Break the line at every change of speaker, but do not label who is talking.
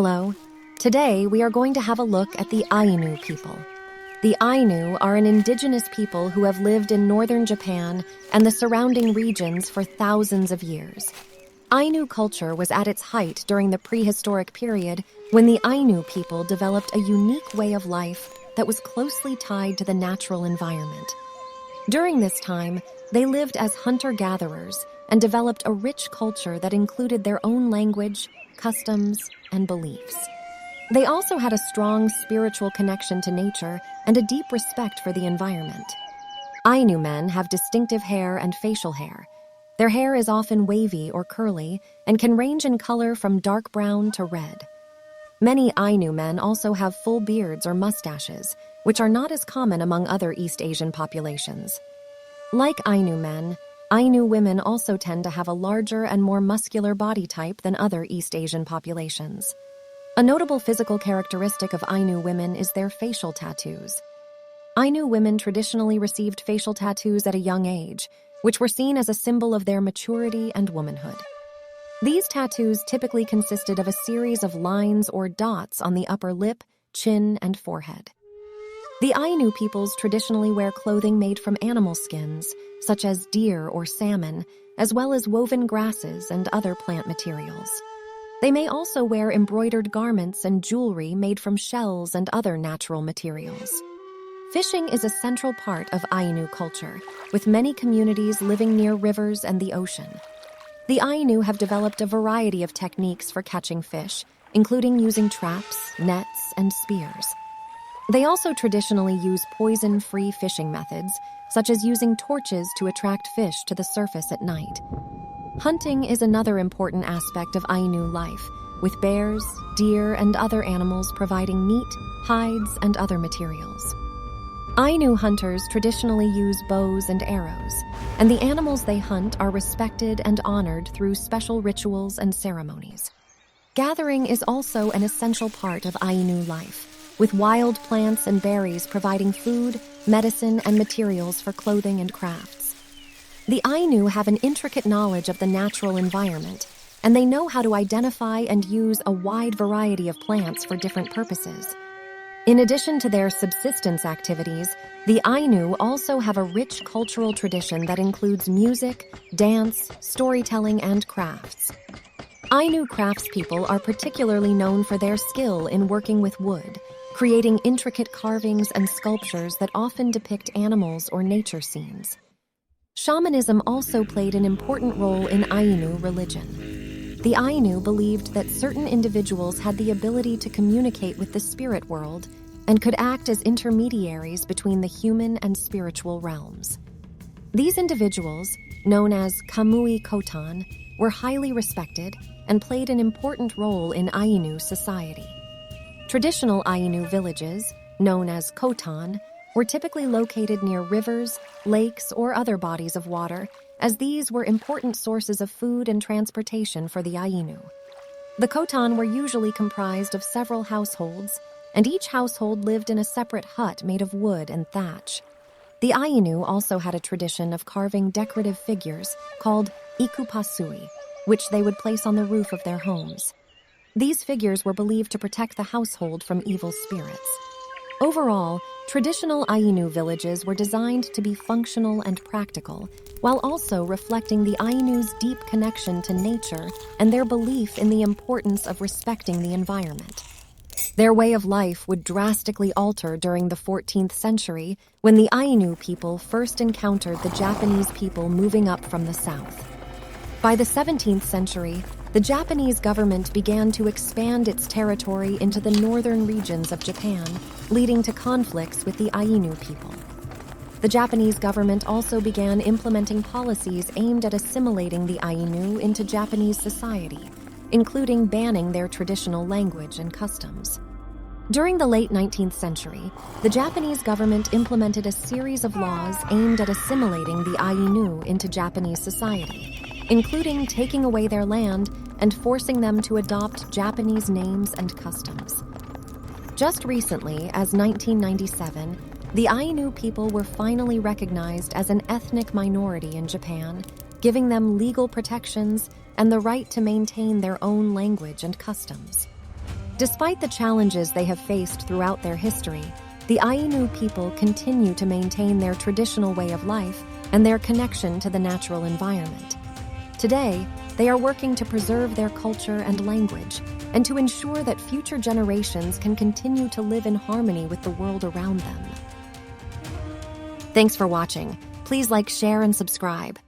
Hello. Today, we are going to have a look at the Ainu people. The Ainu are an indigenous people who have lived in northern Japan and the surrounding regions for thousands of years. Ainu culture was at its height during the prehistoric period when the Ainu people developed a unique way of life that was closely tied to the natural environment. During this time, they lived as hunter-gatherers and developed a rich culture that included their own language, customs, and beliefs. They also had a strong spiritual connection to nature and a deep respect for the environment. Ainu men have distinctive hair and facial hair. Their hair is often wavy or curly and can range in color from dark brown to red. Many Ainu men also have full beards or mustaches, which are not as common among other East Asian populations. Like Ainu men, Ainu women also tend to have a larger and more muscular body type than other East Asian populations. A notable physical characteristic of Ainu women is their facial tattoos. Ainu women traditionally received facial tattoos at a young age, which were seen as a symbol of their maturity and womanhood. These tattoos typically consisted of a series of lines or dots on the upper lip, chin, and forehead. The Ainu peoples traditionally wear clothing made from animal skins, such as deer or salmon, as well as woven grasses and other plant materials. They may also wear embroidered garments and jewelry made from shells and other natural materials. Fishing is a central part of Ainu culture, with many communities living near rivers and the ocean. The Ainu have developed a variety of techniques for catching fish, including using traps, nets, and spears. They also traditionally use poison-free fishing methods, such as using torches to attract fish to the surface at night. Hunting is another important aspect of Ainu life, with bears, deer, and other animals providing meat, hides, and other materials. Ainu hunters traditionally use bows and arrows, and the animals they hunt are respected and honored through special rituals and ceremonies. Gathering is also an essential part of Ainu life, with wild plants and berries providing food, medicine, and materials for clothing and crafts. The Ainu have an intricate knowledge of the natural environment, and they know how to identify and use a wide variety of plants for different purposes. In addition to their subsistence activities, the Ainu also have a rich cultural tradition that includes music, dance, storytelling, and crafts. Ainu craftspeople are particularly known for their skill in working with wood, creating intricate carvings and sculptures that often depict animals or nature scenes. Shamanism also played an important role in Ainu religion. The Ainu believed that certain individuals had the ability to communicate with the spirit world and could act as intermediaries between the human and spiritual realms. These individuals, known as Kamui Kotan, were highly respected and played an important role in Ainu society. Traditional Ainu villages, known as Kotan, were typically located near rivers, lakes, or other bodies of water, as these were important sources of food and transportation for the Ainu. The Kotan were usually comprised of several households, and each household lived in a separate hut made of wood and thatch. The Ainu also had a tradition of carving decorative figures called ikupasui, which they would place on the roof of their homes. These figures were believed to protect the household from evil spirits. Overall, traditional Ainu villages were designed to be functional and practical, while also reflecting the Ainu's deep connection to nature and their belief in the importance of respecting the environment. Their way of life would drastically alter during the 14th century when the Ainu people first encountered the Japanese people moving up from the south. By the 17th century, the Japanese government began to expand its territory into the northern regions of Japan, leading to conflicts with the Ainu people. The Japanese government also began implementing policies aimed at assimilating the Ainu into Japanese society, including banning their traditional language and customs. During the late 19th century, the Japanese government implemented a series of laws aimed at assimilating the Ainu into Japanese society, including taking away their land and forcing them to adopt Japanese names and customs. Just recently, as 1997, the Ainu people were finally recognized as an ethnic minority in Japan, giving them legal protections and the right to maintain their own language and customs. Despite the challenges they have faced throughout their history, the Ainu people continue to maintain their traditional way of life and their connection to the natural environment. Today, they are working to preserve their culture and language and to ensure that future generations can continue to live in harmony with the world around them. Thanks for watching. Please like, share, and subscribe.